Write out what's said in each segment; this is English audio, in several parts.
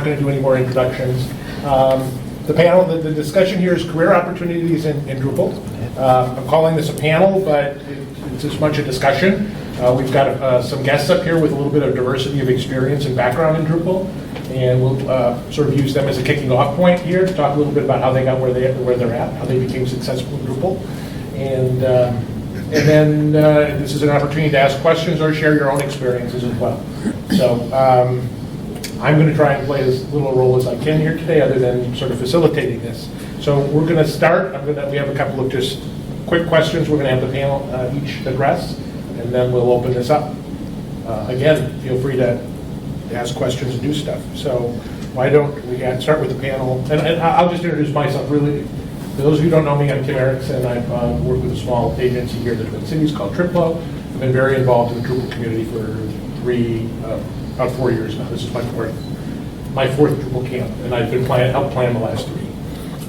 not going to do any more introductions. The panel, the discussion here is career opportunities in Drupal. I'm calling this a panel, but it's as much a discussion. We've got some guests up here with a little bit of diversity of experience and background in Drupal, and we'll sort of use them as a kicking off point here to talk a little bit about how they got where they're at, how they became successful in Drupal, and then this is an opportunity to ask questions or share your own experiences as well. So I'm going to try and play as little a role as I can here today, other than sort of facilitating this. So we're going to start. We have a couple of just quick questions we're going to have the panel each address, and then we'll open this up. Again, feel free to ask questions and do stuff. So why don't we start with the panel? And I'll just introduce myself really. For those of you who don't know me, I'm Tim Erickson. I've worked with a small agency here in the Twin Cities called Triplo. I've been very involved in the Drupal community for about 4 years now. This is my fourth Drupal camp, and I've been helped plan the last 3.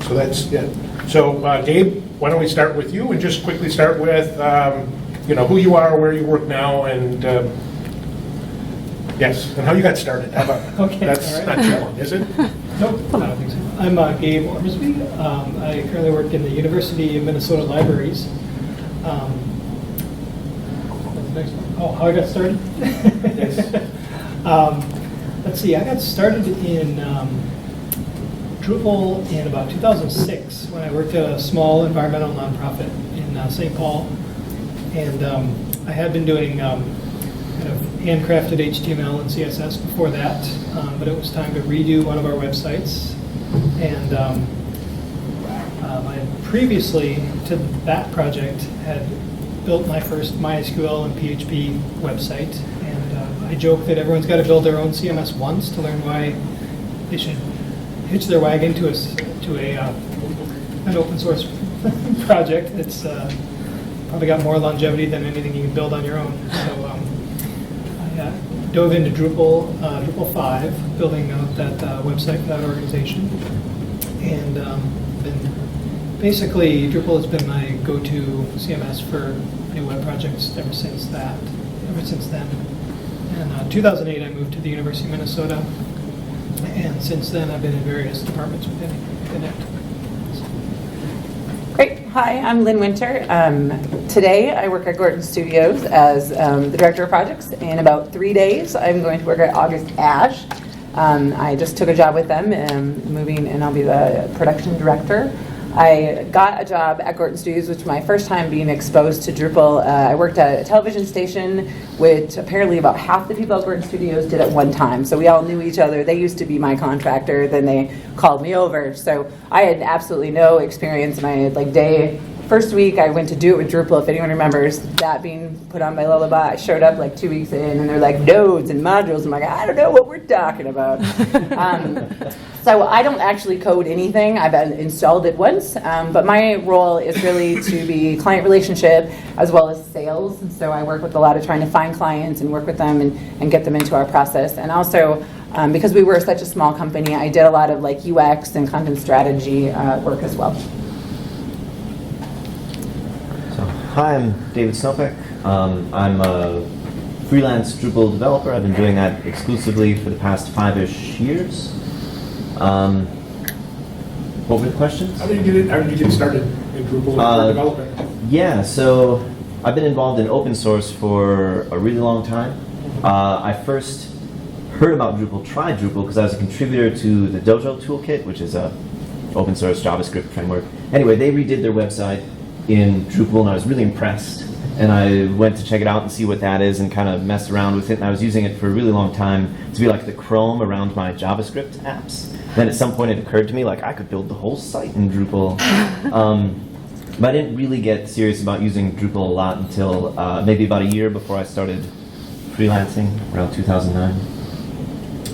So that's it. So Gabe, why don't we start with you and just quickly start with who you are, where you work now, and yes, and how you got started. How about okay, that's right. not too long, is it? Nope, I don't think so. I'm Gabe Ormsby. I currently work in the University of Minnesota Libraries. What's the next one? Oh, how I got started? Yes. Let's see, I got started in Drupal in about 2006 when I worked at a small environmental nonprofit in St. Paul. And I had been doing kind of handcrafted HTML and CSS before that, but it was time to redo one of our websites. And I previously to that project had built my first MySQL and PHP website. And I joke that everyone's got to build their own CMS once to learn why they should hitch their wagon to an open source project that's probably got more longevity than anything you can build on your own. So I dove into Drupal 5, building out that website for that organization. And basically, Drupal has been my go-to CMS for new web projects ever since then. And 2008, I moved to the University of Minnesota. And since then, I've been in various departments within it. Great. Hi, I'm Lynn Winter. Today, I work at Gorton Studios as the Director of Projects. In about 3 days, I'm going to work at August Ash. I just took a job with them, moving, and I'll be the Production Director. I got a job at Gorton Studios, which was my first time being exposed to Drupal. I worked at a television station, which apparently about half the people at Gorton Studios did at one time. So we all knew each other. They used to be my contractor, then they called me over. So I had absolutely no experience. My first week I went to do it with Drupal, if anyone remembers that being put on by Lullaby. I showed up 2 weeks in, and they're like, nodes and modules. I'm like, I don't know what we're talking about. So I don't actually code anything. I've installed it once, but my role is really to be client relationship as well as sales. And so I work with a lot of trying to find clients and work with them and get them into our process. And also, because we were such a small company, I did a lot of UX and content strategy work as well. Hi, I'm David Snopek. I'm a freelance Drupal developer. I've been doing that exclusively for the past 5-ish years. What were the questions? How did you get started in Drupal for development? Yeah, so I've been involved in open source for a really long time. I first heard about Drupal, tried Drupal, because I was a contributor to the Dojo toolkit, which is a open source JavaScript framework. Anyway, they redid their website in Drupal, and I was really impressed. And I went to check it out and see what that is and kind of mess around with it. And I was using it for a really long time to be like the Chrome around my JavaScript apps. Then at some point it occurred to me, I could build the whole site in Drupal. But I didn't really get serious about using Drupal a lot until maybe about a year before I started freelancing, around 2009.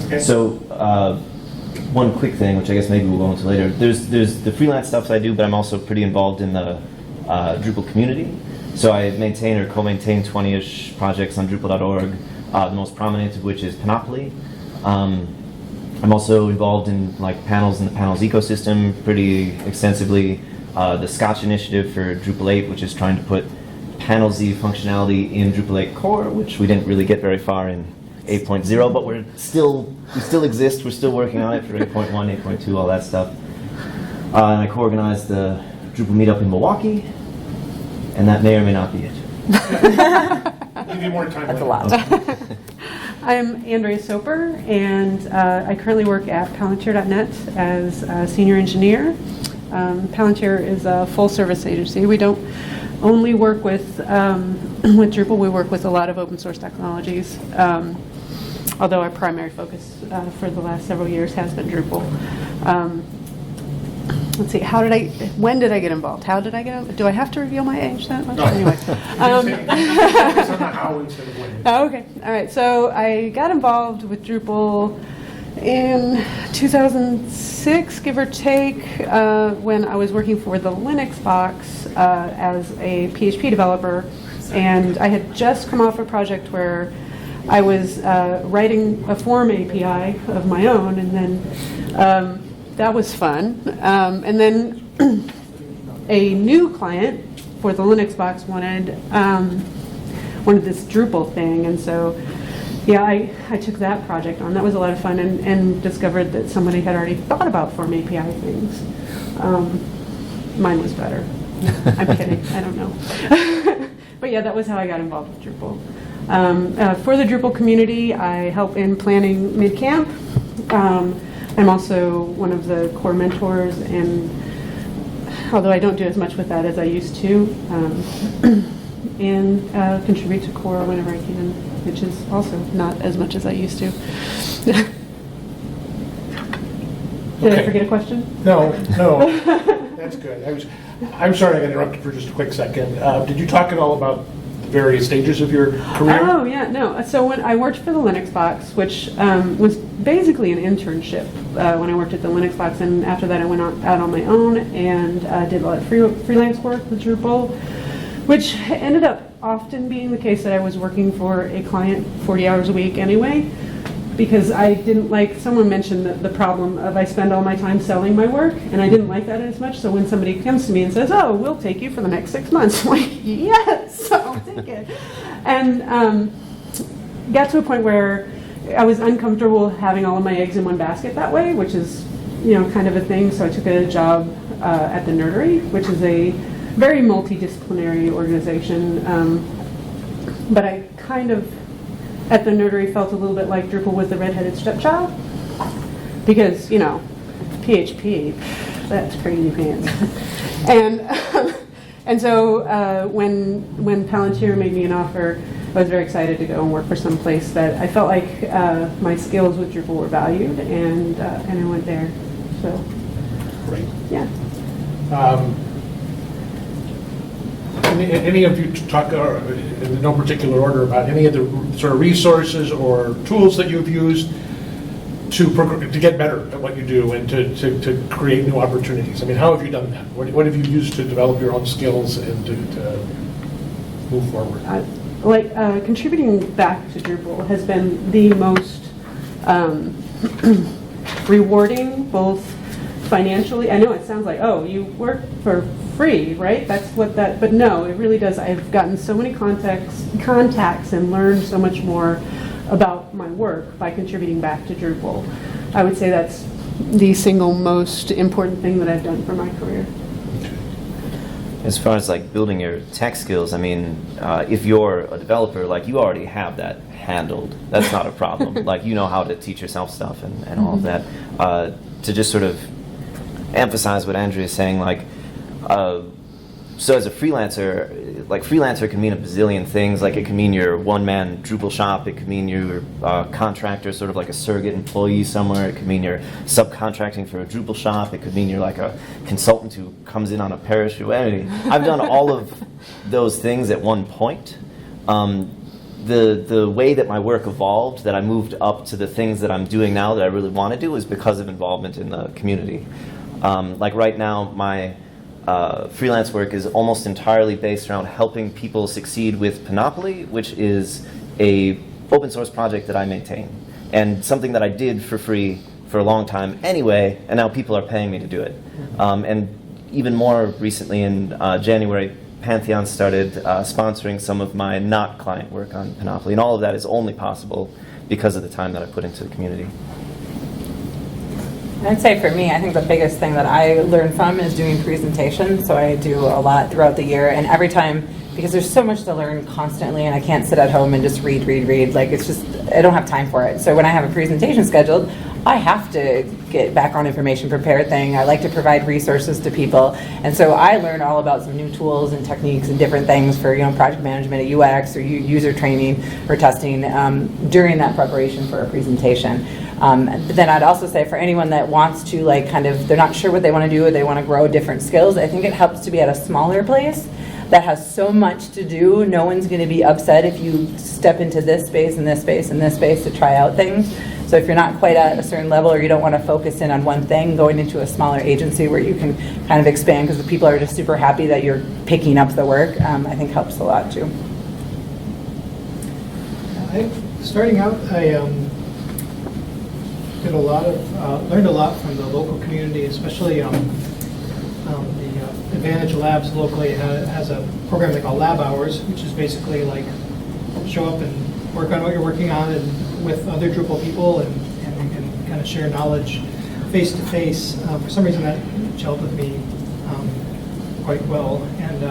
Okay. So one quick thing, which I guess maybe we'll go into later. There's the freelance stuff I do, but I'm also pretty involved in the Drupal community. So I maintain or co-maintain 20-ish projects on Drupal.org, the most prominent of which is Panoply. I'm also involved in panels in the Panels ecosystem pretty extensively. The Scotch initiative for Drupal 8, which is trying to put Panelsy functionality in Drupal 8 core, which we didn't really get very far in 8.0, but we still exist. We're still working on it for 8.1, 8.2, all that stuff. And I co-organized the Drupal meetup in Milwaukee, and that may or may not be it. Give you more time. That's a later. lot. I'm Andrea Soper, and I currently work at Palantir.net as a senior engineer. Palantir is a full-service agency. We don't only work with Drupal, we work with a lot of open source technologies, although our primary focus for the last several years has been Drupal. Let's see, when did I get involved? How did I get involved? Do I have to reveal my age that much? No. Anyway. Focus on the how instead of when. Oh, okay. All right. So I got involved with Drupal in 2006, give or take, when I was working for the Linux box as a PHP developer. And I had just come off a project where I was writing a form API of my own, and then that was fun. And then a new client for the Linux box wanted this Drupal thing, and so yeah, I took that project on. That was a lot of fun, and discovered that somebody had already thought about form API things. Mine was better. I'm kidding. I don't know. But yeah, that was how I got involved with Drupal. For the Drupal community, I help in planning mid-camp. I'm also one of the core mentors, and although I don't do as much with that as I used to, and contribute to core whenever I can, which is also not as much as I used to. Did I forget a question? No, that's good. I'm sorry I got interrupted for just a quick second. Did you talk at all about the various stages of your career? Oh, yeah, no. So when I worked for the Linux box, which was basically an internship when I worked at the Linux box, and after that I went out on my own and did a lot of freelance work with Drupal, which ended up often being the case that I was working for a client 40 hours a week anyway, because I didn't like, someone mentioned the problem of I spend all my time selling my work, and I didn't like that as much. So when somebody comes to me and says, oh, we'll take you for the next 6 months, I'm like, yes, I'll take it. And got to a point where I was uncomfortable having all of my eggs in one basket that way, which is, kind of a thing. So I took a job at the Nerdery, which is a very multidisciplinary organization. But I kind of, at the Nerdery, felt a little bit like Drupal was the redheaded stepchild, because PHP, that's crazy pants. And so when Palantir made me an offer, I was very excited to go and work for some place that I felt like my skills with Drupal were valued, and I went there. So, Great. yeah. Any of you talk, in no particular order, about any of the sort of resources or tools that you've used to get better at what you do and to create new opportunities? I mean, how have you done that? What have you used to develop your own skills and to move forward? Contributing back to Drupal has been the most rewarding, both financially. I know it sounds like, oh, you work for free, right? That's what that, but no, it really does. I've gotten so many contacts and learned so much more about my work by contributing back to Drupal. I would say that's the single most important thing that I've done for my career. As far as like building your tech skills, I mean, if you're a developer, like you already have that handled. That's not a problem. Like you know how to teach yourself stuff and all of that. To just sort of emphasize what Andrea is saying, like, so as a freelancer, like freelancer can mean a bazillion things. Like it can mean you're one-man Drupal shop. It could mean you're a contractor, sort of like a surrogate employee somewhere. It could mean you're subcontracting for a Drupal shop. It could mean you're like a consultant who comes in on a parachute. Anyway, I've done all of those things at one point. The way that my work evolved, that I moved up to the things that I'm doing now that I really want to do, is because of involvement in the community. Like right now, my freelance work is almost entirely based around helping people succeed with Panoply, which is a open source project that I maintain, and something that I did for free for a long time anyway, and now people are paying me to do it. And even more recently, in January, Pantheon started sponsoring some of my not client work on Panoply, and all of that is only possible because of the time that I put into the community. I'd say for me, I think the biggest thing that I learned from is doing presentations. So I do a lot throughout the year, and every time, because there's so much to learn constantly, and I can't sit at home and just read. Like, it's just, I don't have time for it. So when I have a presentation scheduled, I have to get background information prepared thing. I like to provide resources to people. And so I learned all about some new tools and techniques and different things for, project management, UX, or user training or testing during that preparation for a presentation. But then I'd also say for anyone that wants to they're not sure what they want to do, or they want to grow different skills, I think it helps to be at a smaller place that has so much to do. No one's going to be upset if you step into this space and this space and this space to try out things. So if you're not quite at a certain level, or you don't want to focus in on one thing, going into a smaller agency where you can kind of expand because the people are just super happy that you're picking up the work, I think helps a lot too. Starting out, I did learned a lot from the local community, especially the Advantage Labs locally has a program they call Lab Hours, which is basically like show up and work on what you're working on and with other Drupal people, and we can kind of share knowledge face to face. For some reason that gelled with me quite well, and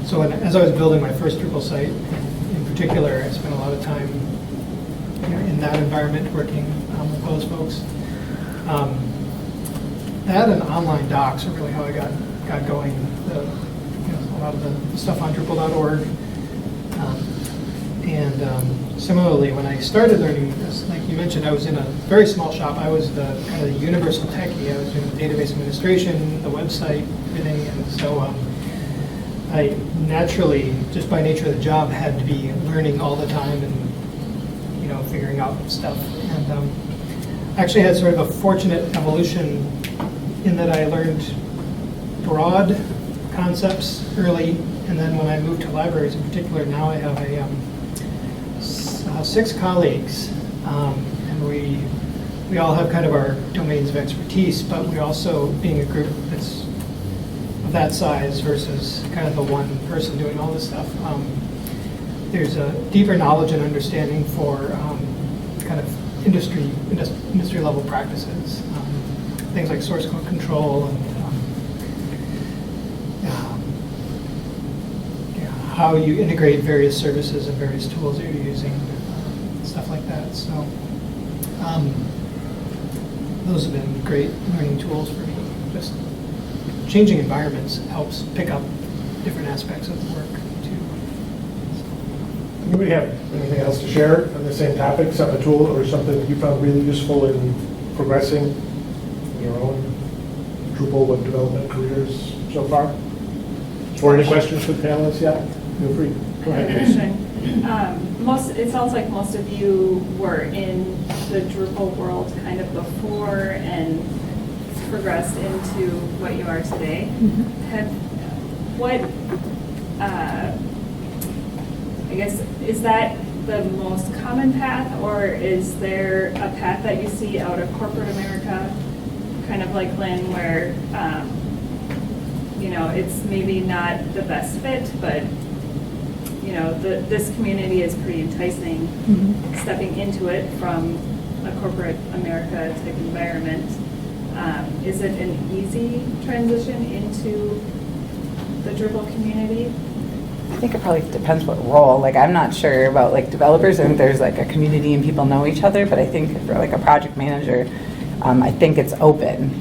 so as I was building my first Drupal site in particular, I spent a lot of time in that environment working with those folks. That and online docs are really how I got going. A lot of the stuff on Drupal.org. And similarly, when I started learning this, like you mentioned, I was in a very small shop. I was the kind of the universal techie. I was doing the database administration, the website, everything, and so I naturally, just by nature of the job, had to be learning all the time and figuring out stuff. And actually had sort of a fortunate evolution in that I learned broad concepts early, and then when I moved to libraries in particular, now I have 6 colleagues, and we all have kind of our domains of expertise, but we also, being a group that's of that size versus kind of the one person doing all this stuff, there's a deeper knowledge and understanding for kind of industry level practices, things like source code control and how you integrate various services and various tools that you're using, stuff like that. So those have been great learning tools for me. Just changing environments helps pick up different aspects of the work too. Anybody have anything else to share on the same topic, a tool or something that you found really useful in progressing your own Drupal web development careers so far? Or any questions for the panelists yet? Feel free. Go ahead. It sounds like most of you were in the Drupal world kind of before and progressed into what you are today. I guess, is that the most common path, or is there a path that you see out of corporate America, kind of like Lynn, where it's maybe not the best fit, but this community is pretty enticing, stepping into it from a corporate America type environment. Is it an easy transition into the Drupal community? I think it probably depends what role. I'm not sure about developers. I think there's a community and people know each other, but I think for a project manager, I think it's open.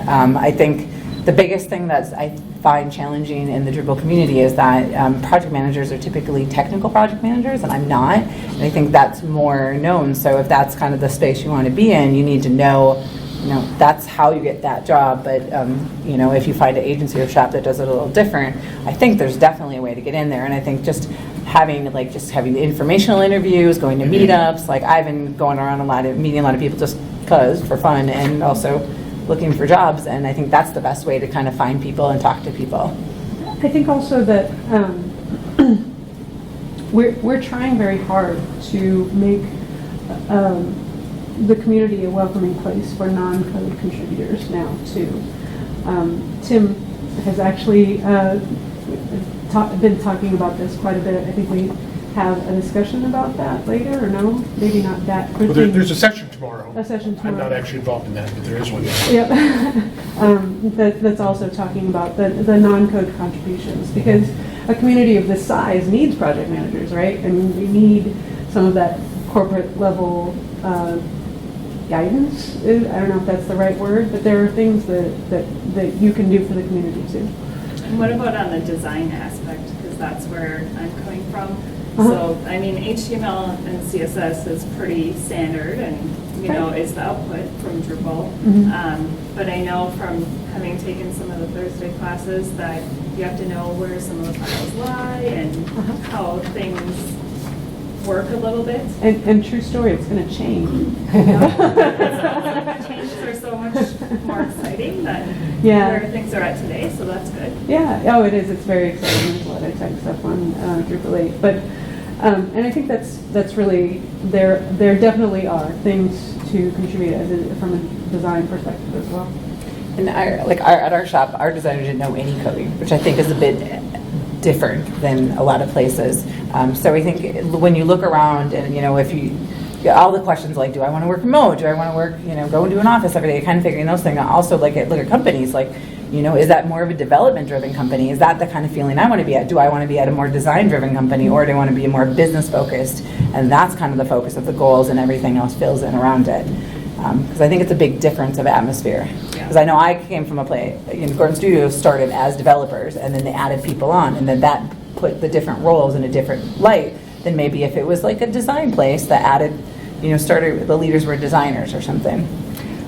I think the biggest thing that I find challenging in the Drupal community is that project managers are typically technical project managers, and I'm not. And I think that's more known. So if that's kind of the space you want to be in, you need to know, that's how you get that job. But if you find an agency or shop that does it a little different, I think there's definitely a way to get in there. And I think just having the informational interviews, going to meetups, I've been going around meeting a lot of people just because for fun, and also looking for jobs, and I think that's the best way to kind of find people and talk to people. I think also that we're trying very hard to make the community a welcoming place for non-code contributors now too. Tim has actually been talking about this quite a bit. I think we have a discussion about that later, or no? Maybe not that Well, quickly. there's a session tomorrow. A session I'm not tomorrow. actually involved in that, but there is one. Yep. That's also talking about the non-code contributions, because a community of this size needs project managers, right? I mean, we need some of that corporate level guidance. I don't know if that's the right word, but there are things that you can do for the community too. And what about on the design aspect? Because that's where I'm coming from. Uh-huh. So, I mean, HTML and CSS is pretty standard and, is the output from Drupal. Mhm. But I know from having taken some of the Thursday classes that you have to know where some of the files lie and Uh-huh. how things work a little bit. And true story, it's going to change. Changes are so much more exciting than Yeah. where things are at today, so that's good. Yeah, oh, it is. It's very exciting. There's a lot of tech stuff on Drupal 8. But, and I think that's really, there definitely are things to contribute from a design perspective as well. And at our shop, our designer didn't know any coding, which I think is a bit different than a lot of places. So I think when you look around and, if you, all the questions like, do I want to work remote? Do I want to work, go into an office every day? Kind of figuring those things out. Also, look at companies, is that more of a development-driven company? Is that the kind of feeling I want to be at? Do I want to be at a more design-driven company, or do I want to be more business-focused? And that's kind of the focus of the goals, and everything else fills in around it. Because I think it's a big difference of atmosphere. Because I know I came from a place, Gordon Studios started as developers, and then they added people on, and then that put the different roles in a different light than maybe if it was like a design place that added, started, the leaders were designers or something.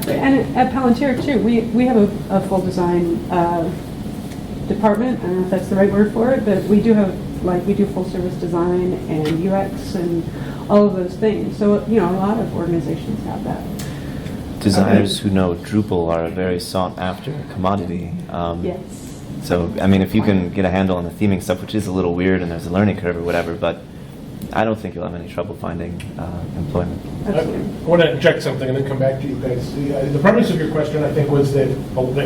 And at Palantir too, we have a full design department. I don't know if that's the right word for it, but we do have, we do full service design and UX and all of those things. So, a lot of organizations have that. Designers who know Drupal are a very sought after commodity. Yes. So, I mean, if you can get a handle on the theming stuff, which is a little weird and there's a learning curve or whatever, but I don't think you'll have any trouble finding employment. I want to inject something and then come back to you guys. The premise of your question, I think, was that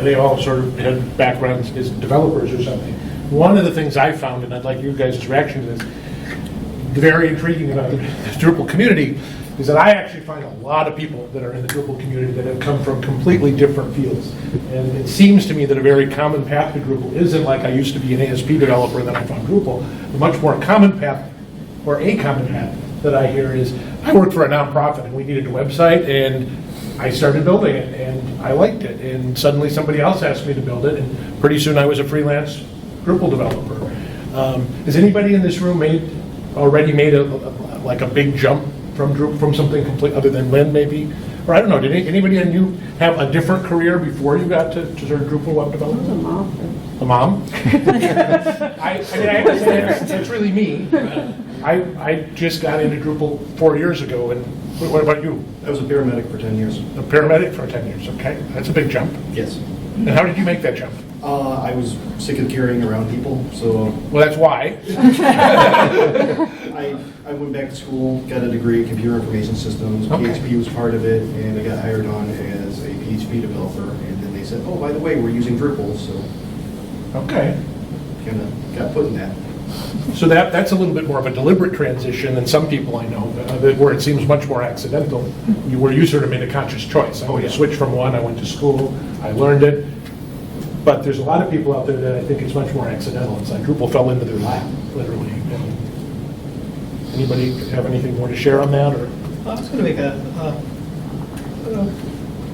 they all sort of had backgrounds as developers or something. One of the things I found, and I'd like you guys' reaction to this, very intriguing about the Drupal community, is that I actually find a lot of people that are in the Drupal community that have come from completely different fields. And it seems to me that a very common path to Drupal isn't like I used to be an ASP developer and then I found Drupal. The much more common path, or a common path that I hear is, I worked for a nonprofit and we needed a website and I started building it and I liked it. And suddenly somebody else asked me to build it and pretty soon I was a freelance Drupal developer. Has anybody in this room already made a big jump from something complete other than Lynn, maybe? Or I don't know, did anybody in you have a different career before you got to sort of Drupal web development? A mom? I understand that's really me. I just got into Drupal 4 years ago, and what about you? I was a paramedic for 10 years. A paramedic for 10 years, okay. That's a big jump. Yes. And how did you make that jump? I was sick of carrying around people, so Well, that's why. I went back to school, got a degree in computer information systems. Okay. PHP was part of it, and I got hired on as a PHP developer. And then they said, oh, by the way, we're using Drupal, so Okay. kind of got put in that. So that's a little bit more of a deliberate transition than some people I know, where it seems much more accidental, where you sort of made a conscious choice. I want to switch from one, I went to school, I learned it. But there's a lot of people out there that I think it's much more accidental. It's like Drupal fell into their lap, literally. Anybody have anything more to share on that? Or I was going to make a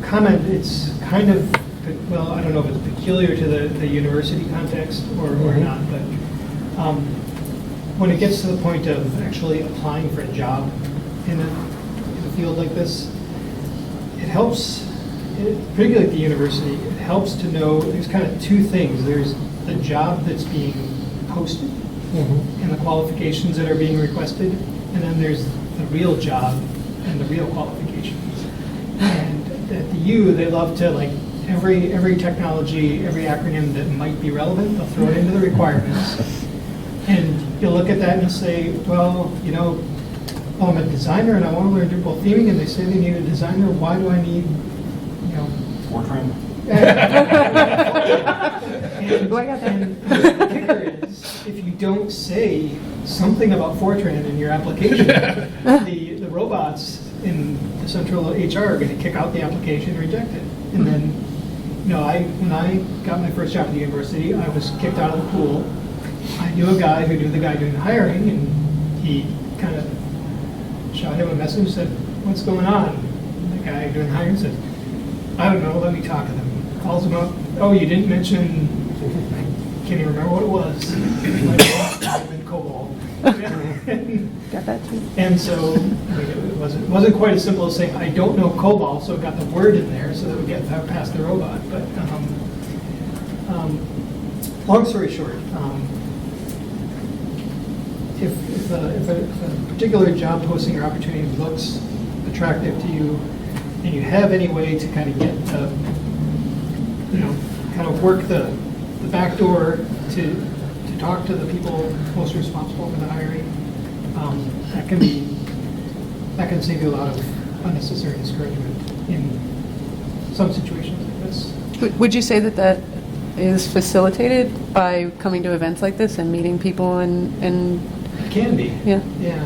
comment. It's kind of, well, I don't know if it's peculiar to the university context or not, but when it gets to the point of actually applying for a job in a field like this, it helps, particularly at the university, it helps to know there's kind of two things. There's the job that's being posted and the qualifications that are being requested, and then there's the real job and the real qualifications. And at the U, they love to, like, every technology, every acronym that might be relevant, they'll throw it into the requirements. And you'll look at that and you'll say, well, I'm a designer and I want to learn Drupal theming, and they say they need a designer. Why do I need, Fortran. And the kicker is, if you don't say something about Fortran in your application, the robots in the central HR are going to kick out the application and reject it. And then, when I got my first job at the university, I was kicked out of the pool. I knew a guy who knew the guy doing the hiring, and he kind of shot him a message, said, "What's going on?" And the guy doing the hiring said, "I don't know, let me talk to them." Calls him up, "Oh, you didn't mention," I can't even remember what it was. Might have been COBOL. Got that too. And so, it wasn't quite as simple as saying, "I don't know COBOL," so it got the word in there so that we get past the robot. But long story short, if a particular job posting or opportunity looks attractive to you, and you have any way to kind of get kind of work the back door to talk to the people most responsible for the hiring, that can save you a lot of unnecessary discouragement in some situations like this. Would you say that that is facilitated by coming to events like this and meeting people and It can be. Yeah. Yeah.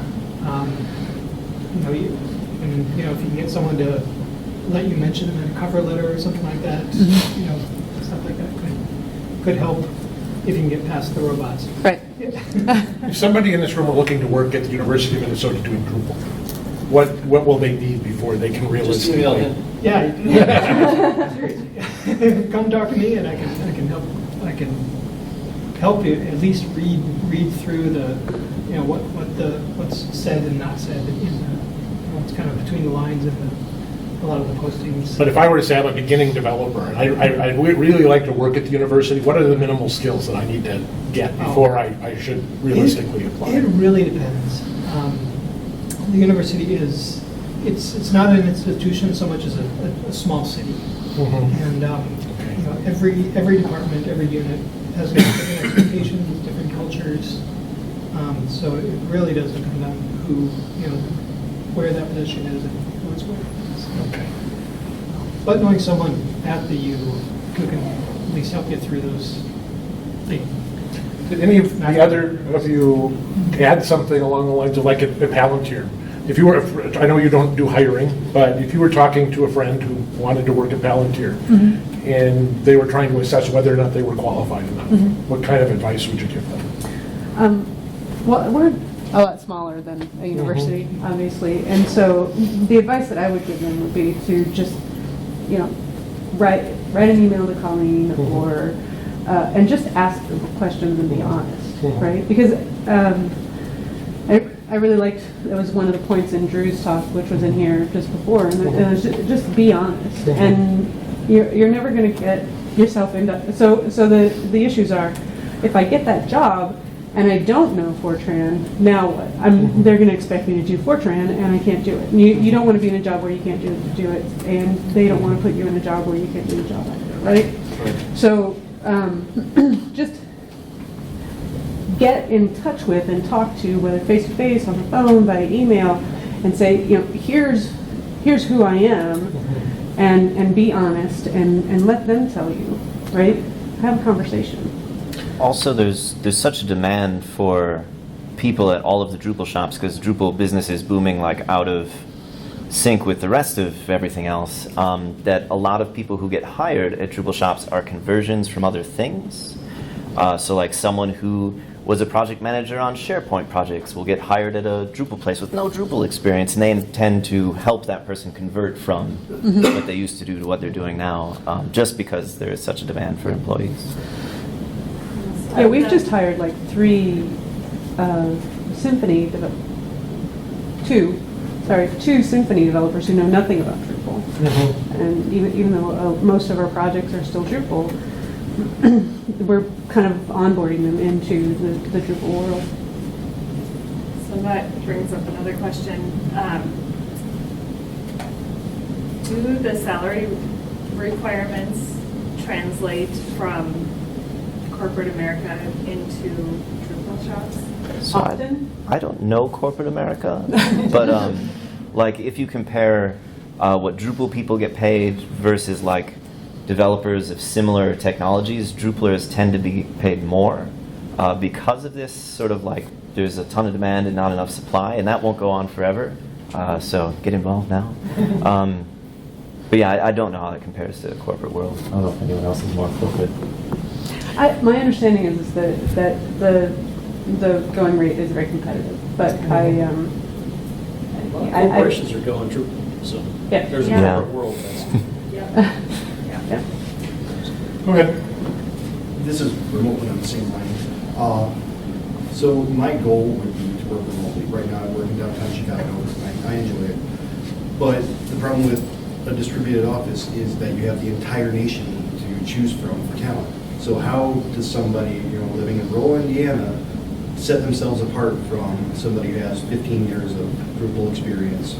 If you can get someone to let you mention them in a cover letter or something like that, stuff like that could help if you can get past the robots. right? If somebody in this room are looking to work at the University of Minnesota doing Drupal, what will they need before they can realistically? Just email him. Yeah. Seriously. Come talk to me, and I can help. I can help you at least read through the what's said and not said in what's kind of between the lines in a lot of the postings. But if I were to say I'm a beginning developer, and I would really like to work at the university, what are the minimal skills that I need to get before I should realistically apply? It really depends. The university it's not an institution so much as a small city, and every department, every unit has different expectations, different cultures. So it really does depend on where that position is and who it's with. Okay. But knowing someone at the U who can at least help you through those things. Did any of the other of you add something along the lines of like a Palantir? If you were, I know you don't do hiring, but if you were talking to a friend who wanted to work at Palantir and they were trying to assess whether or not they were qualified enough, what kind of advice would you give them? Well, we're a lot smaller than a university, obviously, and so the advice that I would give them would be to just, write an email to Colleen or and just ask them questions and be honest, right? Because I really liked, that was one of the points in Drew's talk, which was in here just before, and it was just be honest. And you're never going to get yourself into, so the issues are, if I get that job and I don't know Fortran, now what? They're going to expect me to do Fortran and I can't do it. And you don't want to be in a job where you can't do it, and they don't want to put you in a job where you can't do a job either, right? So just get in touch with and talk to, whether face-to-face, on the phone, by email, and say, here's who I am, and be honest, and let them tell you, right? Have a conversation. Also, there's such a demand for people at all of the Drupal shops because Drupal business is booming like out of sync with the rest of everything else, that a lot of people who get hired at Drupal shops are conversions from other things. So like someone who was a project manager on SharePoint projects will get hired at a Drupal place with no Drupal experience, and they intend to help that person convert from what they used to do to what they're doing now, just because there is such a demand for employees. Yeah, we've just hired like 3 two Symphony developers who know nothing about Drupal. And even though most of our projects are still Drupal, we're kind of onboarding them into the Drupal world. So that brings up another question. Do the salary requirements translate from corporate America into Drupal shops? So Often? I don't know corporate America, but like if you compare what Drupal people get paid versus like developers of similar technologies, Drupalers tend to be paid more. because of this sort of like there's a ton of demand and not enough supply, and that won't go on forever. So get involved now. But yeah, I don't know how that compares to the corporate world. I don't know if anyone else is more corporate. My understanding is that the going rate is very competitive, but Corporations are going Drupal, so Yeah. there's a Yeah. corporate world that's Yeah. yeah. Go ahead. This is remotely on the same line. So my goal would be to work remotely. Right now I work in downtown Chicago. I enjoy it. But the problem with a distributed office is that you have the entire nation to choose from for talent. So how does somebody, living in rural Indiana set themselves apart from somebody who has 15 years of Drupal experience?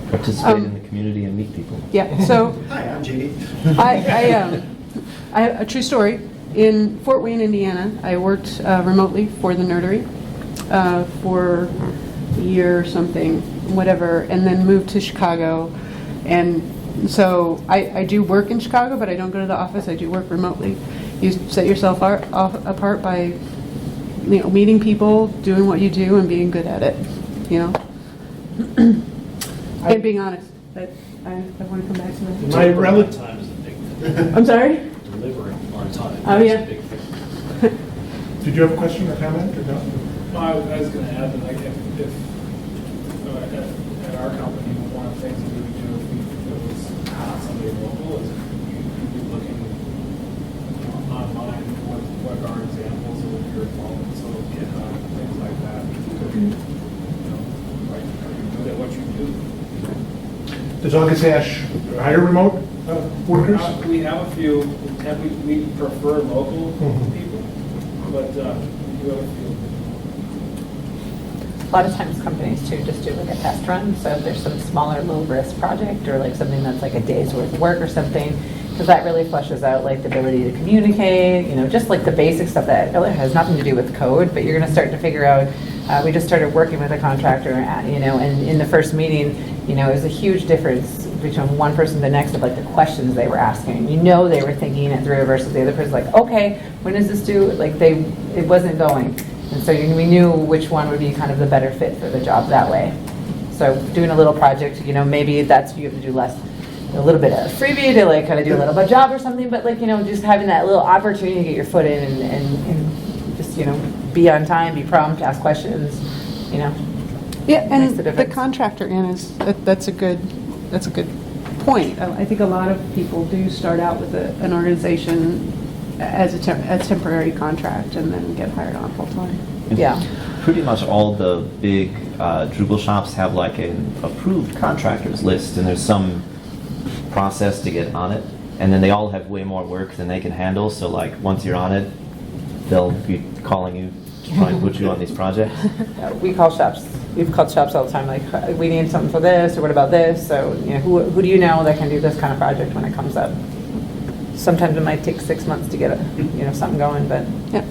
Participate in the community and meet people. Yeah, so Hi, I'm JD. I have a true story. In Fort Wayne, Indiana, I worked remotely for the Nerdery for a year or something, whatever, and then moved to Chicago. And so I do work in Chicago, but I don't go to the office. I do work remotely. You set yourself apart by meeting people, doing what you do, and being good at it. And being honest. But I want to come back to that. My Delivering on relative. time is a big thing. I'm sorry? Delivering on time Oh, is yeah. a big thing. Did you have a question or comment, or no? I was going to add that, like, if at our company, one of the things that we would do if it was not somebody local is you'd be looking online what are examples of your involvement, so GitHub, things like that. Like, are you good at what you do? Does August Ash hire remote workers? We have a few, we prefer local Mhm. people, but we do have a few. A lot of times companies too just do like a test run, so if there's some smaller low-risk project or like something that's like a day's worth of work or something, because that really fleshes out like the ability to communicate, just like the basic stuff that really has nothing to do with code, but you're going to start to figure out, we just started working with a contractor, and in the first meeting, it was a huge difference between one person and the next of like the questions they were asking. They were thinking it through versus the other person like, okay, when does this do? Like it wasn't going. And so we knew which one would be kind of the better fit for the job that way. So doing a little project, maybe that's, you have to do a little bit of freebie to like kind of do a little bit of job or something, but like, just having that little opportunity to get your foot in and just, be on time, be prompt, ask questions, Yeah, Makes and the the difference. contractor that's a good point. I think a lot of people do start out with an organization as a temporary contract and then get hired on full time. Yeah. Pretty much all the big Drupal shops have like an approved contractors list, and there's some process to get on it, and then they all have way more work than they can handle. So like once you're on it, they'll be calling you to try and put you on these projects. We've called shops all the time, like, we need something for this, or what about this? So, who do you know that can do this kind of project when it comes up? Sometimes it might take 6 months to get something going, but. Yeah.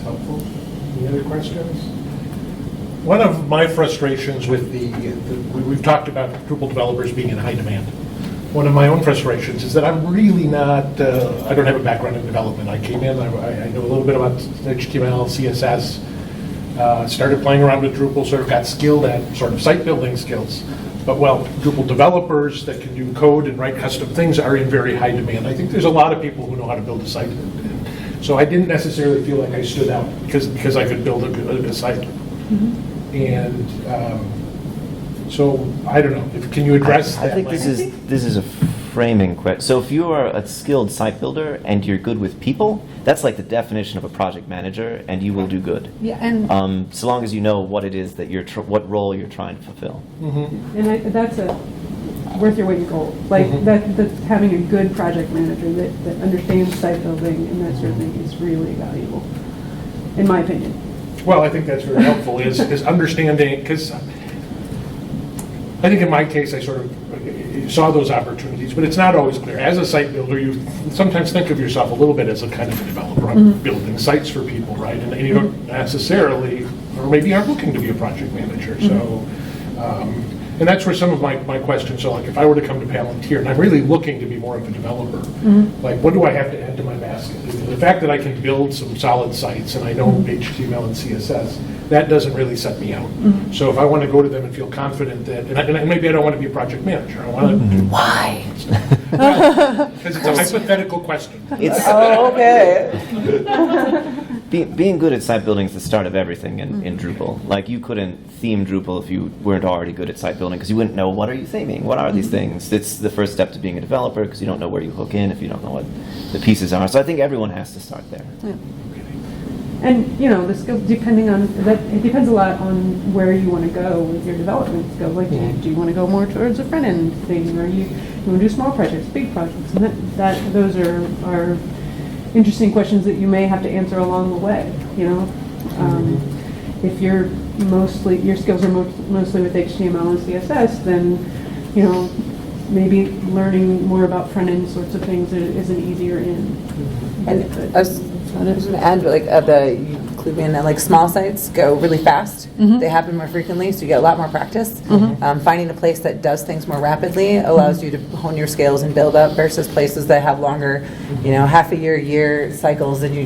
Helpful. Any other questions? One of my frustrations with we've talked about Drupal developers being in high demand. One of my own frustrations is that I'm really not, I don't have a background in development. I came in, I know a little bit about HTML, CSS, started playing around with Drupal, sort of got skilled at sort of site building skills. But Drupal developers that can do code and write custom things are in very high demand. I think there's a lot of people who know how to build a site. So I didn't necessarily feel like I stood out because I could build a site. Mm-hmm. And so I don't know. Can you address that? I think this is a framing question. So if you are a skilled site builder and you're good with people, that's like the definition of a project manager, and you will do good. Yeah, and so long as you know what it is that what role you're trying to fulfill. Mm-hmm. and that's worth your weight in gold. Like that having a good project manager that understands site building and that sort of thing is really valuable, in my opinion. Well, I think that's very helpful, is understanding, because I think in my case, I sort of saw those opportunities, but it's not always clear. As a site builder, you sometimes think of yourself a little bit as a kind of a developer. I'm building sites for people, right? And you don't necessarily, or maybe aren't looking to be a project manager. So And that's where some of my questions, so like if I were to come to Palantir, and I'm really looking to be more of a developer, like what do I have to add to my basket? The fact that I can build some solid sites and I know HTML and CSS, that doesn't really set me out. So if I want to go to them and feel confident that, and maybe I don't want to be a project manager, I want to do Why? because it's a hypothetical question. It's Oh, okay. being good at site building is the start of everything in Drupal. Like you couldn't theme Drupal if you weren't already good at site building because you wouldn't know what are you theming, what are these things. It's the first step to being a developer because you don't know where you hook in if you don't know what the pieces are. So I think everyone has to start there. And, you know, the skill, depending on, that, it depends a lot on where you want to go with your development skills. Like, do you want to go more towards a front-end thing, or you want to do small projects, big projects? And those are interesting questions that you may have to answer along the way, you know? If your skills are mostly with HTML and CSS, then, you know, maybe learning more about front-end sorts of things is an easier in. And I was going to add, like, you include me in that, like, small sites go really fast. They happen more frequently, so you get a lot more practice. Finding a place that does things more rapidly allows you to hone your skills and build up versus places that have longer, you know, half a year cycles, and you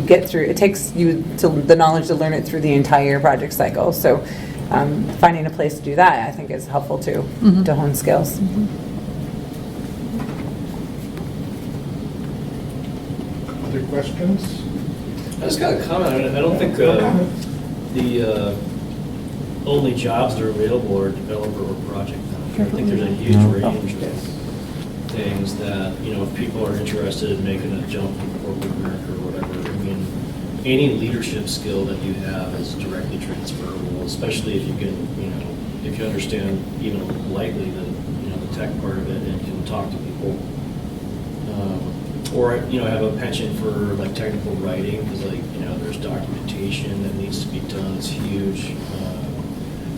get through. It takes you the knowledge to learn it through the entire project cycle. So finding a place to do that, I think, is helpful too, to hone skills. Other questions? I just got a comment. I don't think the only jobs that are available are developer or project manager. I think there's a huge range of things that, you know, if people are interested in making a jump from corporate America or whatever, I mean, any leadership skill that you have is directly transferable, especially if you can, you know, if you understand even lightly the, you know, the tech part of it and can talk to people. Or, you know, have a penchant for like technical writing because, like, you know, there's documentation that needs to be done. It's huge.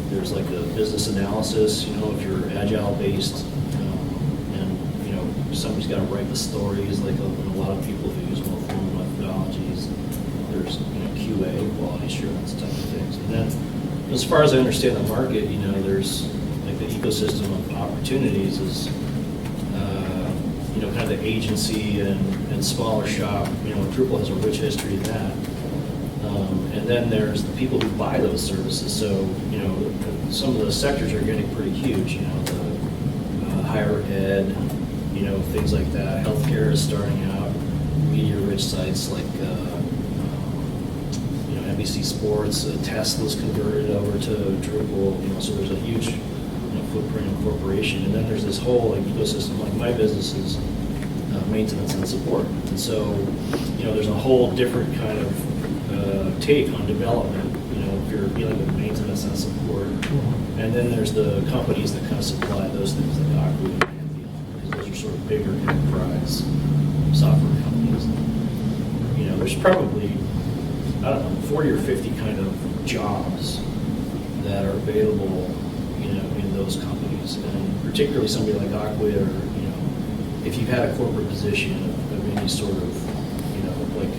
There's like a business analysis, you know, if you're agile based, and, you know, somebody's got to write the stories, like a lot of people who use more formal methodologies. There's, you know, QA, quality assurance type of things. And then, as far as I understand the market, you know, there's like the ecosystem of opportunities is, you know, kind of the agency and smaller shop. You know, Drupal has a rich history in that. And then there's the people who buy those services. So, you know, some of those sectors are getting pretty huge. You know, the higher ed, you know, things like that. Healthcare is starting out. Media-rich sites like, you know, NBC Sports. Tesla's converted over to Drupal. You know, so there's a huge, you know, footprint in corporation. And then there's this whole like ecosystem. Like my business is maintenance and support. And so, you know, there's a whole different kind of take on development, you know, if you're dealing with maintenance and support. And then there's the companies that kind of supply those things like Aqua and Pantheon, because those are sort of bigger enterprise software companies. You know, there's probably, I don't know, 40 or 50 kind of jobs that are available, you know, in those companies. And particularly somebody like Aqua, or, you know, if you've had a corporate position of any sort of, you know, like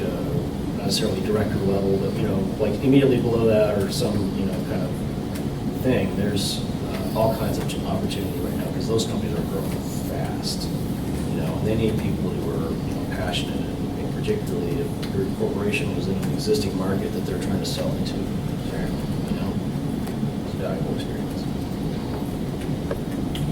not necessarily director level, but, you know, like immediately below that or some, you know, kind of thing, there's all kinds of opportunity right now because those companies are growing fast, you know, and they need people who are, you know, passionate and particularly if your corporation was in an existing market that they're trying to sell into, you know, it's a valuable experience.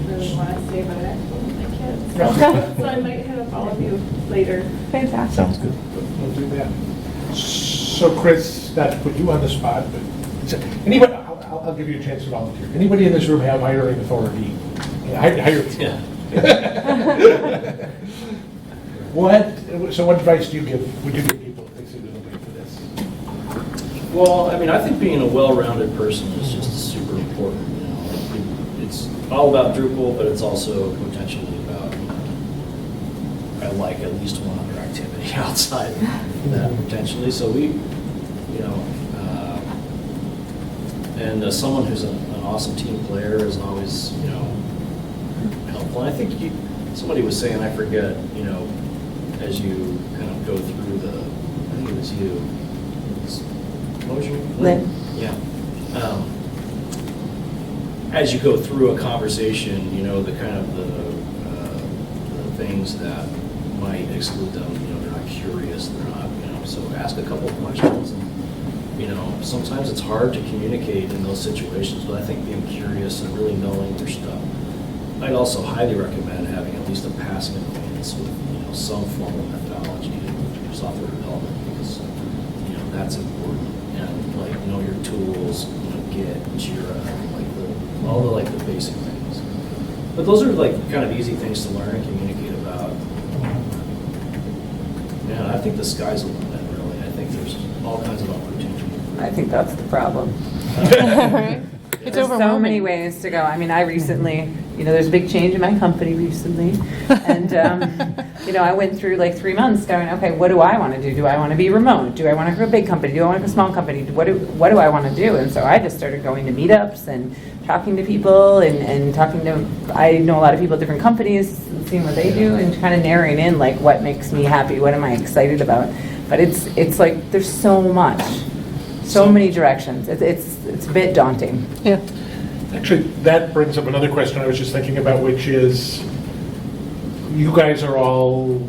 Really want to stay about it with my kids. So I might hit up all of you later. Fantastic. Sounds good. We'll do that. So Chris, not to put you on the spot, but anybody, I'll give you a chance to volunteer. Anybody in this room have hiring authority? Yeah. So what advice would you give people if they say they're looking for this? Well, I mean, I think being a well-rounded person is just super important. You know, it's all about Drupal, but it's also potentially about, you know, I like at least one other activity outside of that potentially. So we, you know, and someone who's an awesome team player is always, you know, helpful. And I think somebody was saying, I forget, you know, as you kind of go through I think it was you. What was your Lynn. Yeah. as you go through a conversation, you know, the kind of the things that might exclude them, you know, they're not curious, they're not, you know, so ask a couple of questions. And, you know, sometimes it's hard to communicate in those situations, but I think being curious and really knowing your stuff. I'd also highly recommend having at least a passing acquaintance with, you know, some form of methodology in software development, because, you know, that's important. And like, know your tools, you know, Git, Jira, like all the basic things. But those are like kind of easy things to learn and communicate about. Yeah, I think the sky's the limit, really. I think there's all kinds of opportunity. I think that's the problem. Right? It's There's so overwhelming. many ways to go. I mean, I recently, you know, there's a big change in my company recently. And, you know, I went through like 3 months going, okay, what do I want to do? Do I want to be remote? Do I want to go to a big company? Do I want to go to a small company? What do I want to do? And so I just started going to meetups and talking to people and talking to, I know a lot of people at different companies, seeing what they do and kind of narrowing in like what makes me happy, what am I excited about. But it's like there's so much. So many directions. It's a bit daunting. Yeah. Actually, that brings up another question I was just thinking about, which is, you guys are all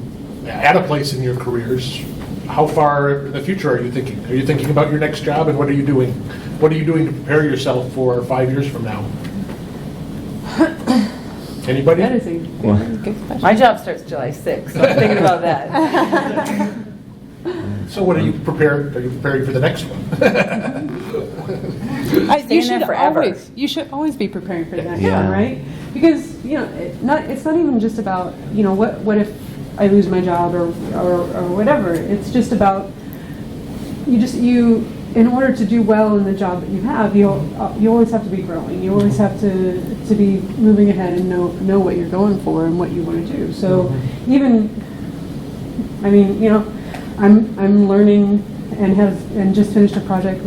at a place in your careers. How far in the future are you thinking? Are you thinking about your next job, and what are you doing? What are you doing to prepare yourself for 5 years from now? Anybody? That is a very good question. My job starts July 6th, so I'm thinking about that. So what are you prepared? Are you preparing for the next one? Staying there forever. You should always be preparing for the next Yeah. one, right? Because, you know, it's not even just about, you know, what if I lose my job or whatever. It's just about you in order to do well in the job that you have, you always have to be growing. You always have to be moving ahead and know what you're going for and what you want to do. So even, I mean, you know, I'm learning and just finished a project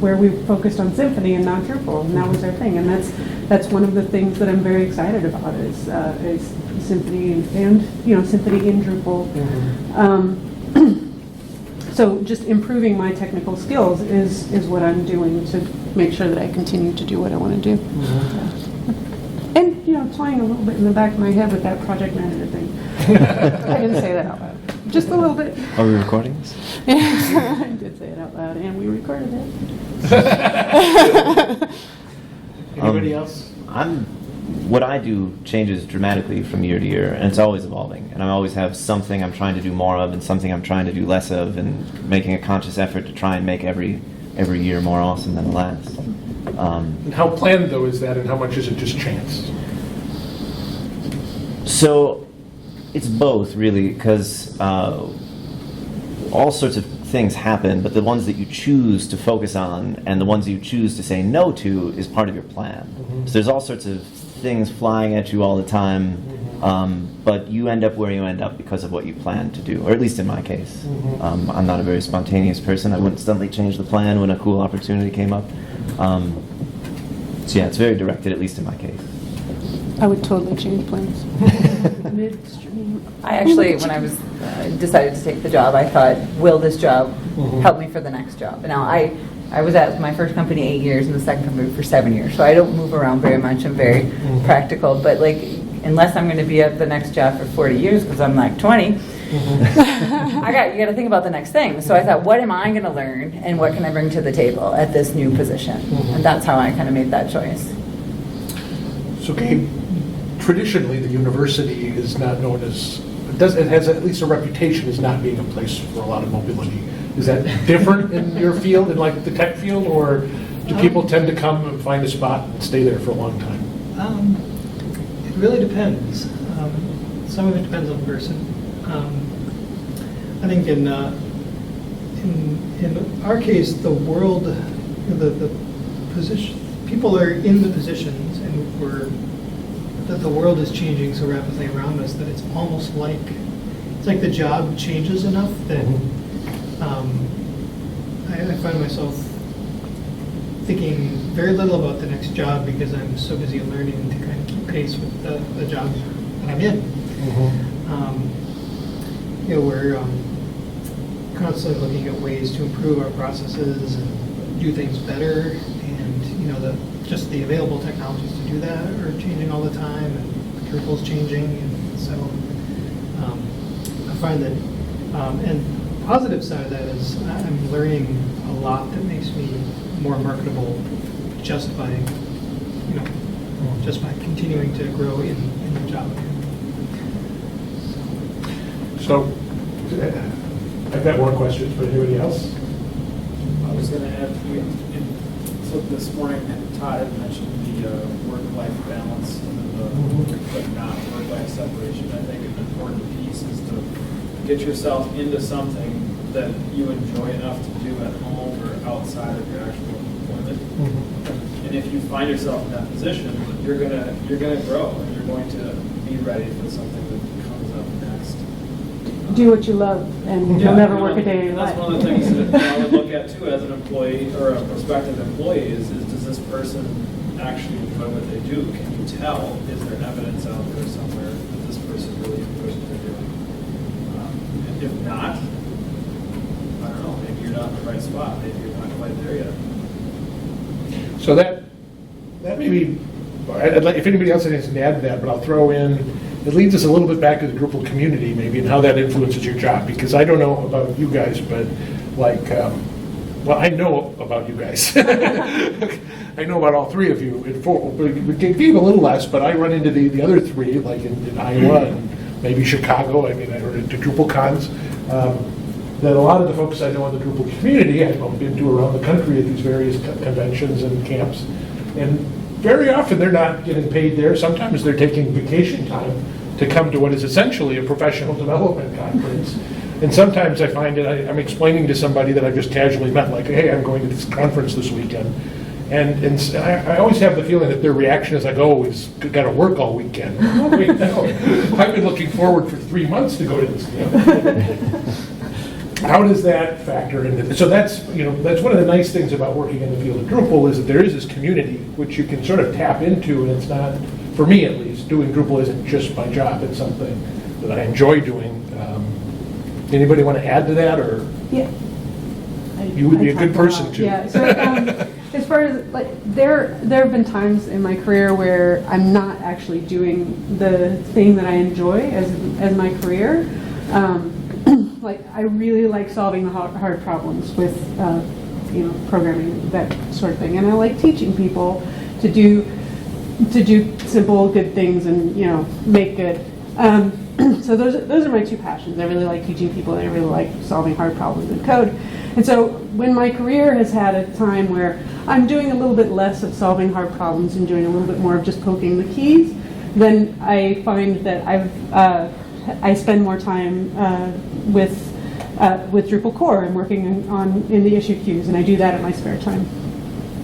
where we focused on Symphony and not Drupal, and that was our thing. And that's one of the things that I'm very excited about is Symphony and you know, Symphony in Drupal. So just improving my technical skills is what I'm doing to make sure that I continue to do what I want to do. And you know, toying a little bit in the back of my head with that project manager thing. I didn't say that out loud. Just a little bit. Are we recording this? I did say it out loud, and we recorded it. Anybody else? What I do changes dramatically from year to year, and it's always evolving. And I always have something I'm trying to do more of and something I'm trying to do less of, and making a conscious effort to try and make every year more awesome than the last. And how planned, though, is that, and how much is it just chance? So it's both, really, because all sorts of things happen, but the ones that you choose to focus on and the ones that you choose to say no to is part of your plan. So there's all sorts of things flying at you all the time, but you end up where you end up because of what you plan to do, or at least in my case. I'm not a very spontaneous person. I wouldn't suddenly change the plan when a cool opportunity came up. So yeah, it's very directed, at least in my case. I would totally change plans. Midstream. I actually, when I was decided to take the job, I thought, will this job help me for the next job? And now I was at my first company 8 years and the second company for 7 years, so I don't move around very much. I'm very practical, but like, unless I'm going to be at the next job for 40 years because I'm like 20, you got to think about the next thing. So I thought, what am I going to learn and what can I bring to the table at this new position? And that's how I kind of made that choice. So, Gabe, traditionally, the university is not known as, it has at least a reputation as not being a place for a lot of mobility. Is that different in your field, in like the tech field, or do people tend to come and find a spot and stay there for a long time? It really depends. Some of it depends on the person. I think in our case, the world, the position, people are in the positions, and the world is changing so rapidly around us that it's almost like the job changes enough that I find myself thinking very little about the next job because I'm so busy learning to kind of keep pace with the job that I'm in. You know, we're constantly looking at ways to improve our processes and do things better. And you know, the just the available technologies to do that are changing all the time, and Drupal's changing, and so I find that, and the positive side of that is I'm learning a lot that makes me more marketable just by, just by continuing to grow in the job. So, I've got more questions, but anybody else? I was going to add, so this morning Todd had mentioned the work-life balance and but not work-life separation. I think an important piece is to get yourself into something that you enjoy enough to do at home or outside of your actual employment. And if you find yourself in that position, you're gonna grow, and you're going to be ready for something that comes up next. Do what you love, and you'll never work a day in your life. That's one of the things that I would look at too as an employee or a prospective employee is does this person actually enjoy what they do? Can you tell? Is there evidence out there somewhere that this person really enjoys what they're doing? And if not, I don't know, maybe you're not in the right spot. Maybe you're not quite there yet. So that maybe, I'd like, if anybody else has anything to add to that, but I'll throw in, it leads us a little bit back to the Drupal community maybe and how that influences your job, because I don't know about you guys, but like, well, I know about you guys. I know about all three of you. We gave a little less, but I run into the other three, like in Iowa and maybe Chicago. I mean, I heard at Drupal cons. That a lot of the folks I know in the Drupal community, I've been to around the country at these various conventions and camps, and very often they're not getting paid there. Sometimes they're taking vacation time to come to what is essentially a professional development conference. And sometimes I find that I'm explaining to somebody that I've just casually met, like, hey, I'm going to this conference this weekend. And I always have the feeling that their reaction is like, oh, he's got to work all weekend. Oh, wait, no. I've been looking forward for 3 months to go to this camp. How does that factor into? So that's one of the nice things about working in the field of Drupal is that there is this community which you can sort of tap into, and it's not, for me at least, doing Drupal isn't just my job. It's something that I enjoy doing. Anybody want to add to that, or Yeah. you would be a good person to? Yeah. So as far as like there have been times in my career where I'm not actually doing the thing that I enjoy as my career. Like I really like solving the hard problems with programming, that sort of thing, and I like teaching people to do simple good things and make good. So those are my two passions. I really like teaching people, and I really like solving hard problems in code. And so when my career has had a time where I'm doing a little bit less of solving hard problems and doing a little bit more of just poking the keys, then I find that I spend more time with Drupal core and working in the issue queues, and I do that in my spare time.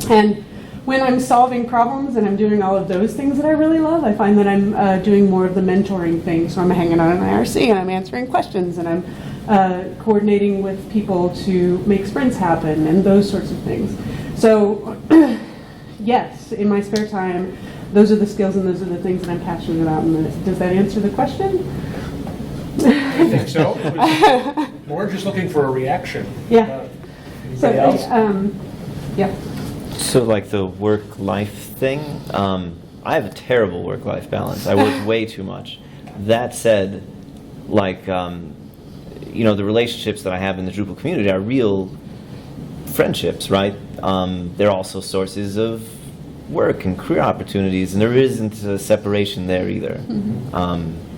And when I'm solving problems and I'm doing all of those things that I really love, I find that I'm doing more of the mentoring thing. So I'm hanging out in IRC and I'm answering questions and I'm coordinating with people to make sprints happen and those sorts of things. So yes, in my spare time, those are the skills and those are the things that I'm passionate about. And does that answer the question? I think so. More just looking for a reaction. Yeah. Anybody else? Yeah. So like the work-life thing, I have a terrible work-life balance. I work way too much. That said, like, the relationships that I have in the Drupal community are real friendships, right? They're also sources of work and career opportunities, and there isn't a separation there either. Mm-hmm.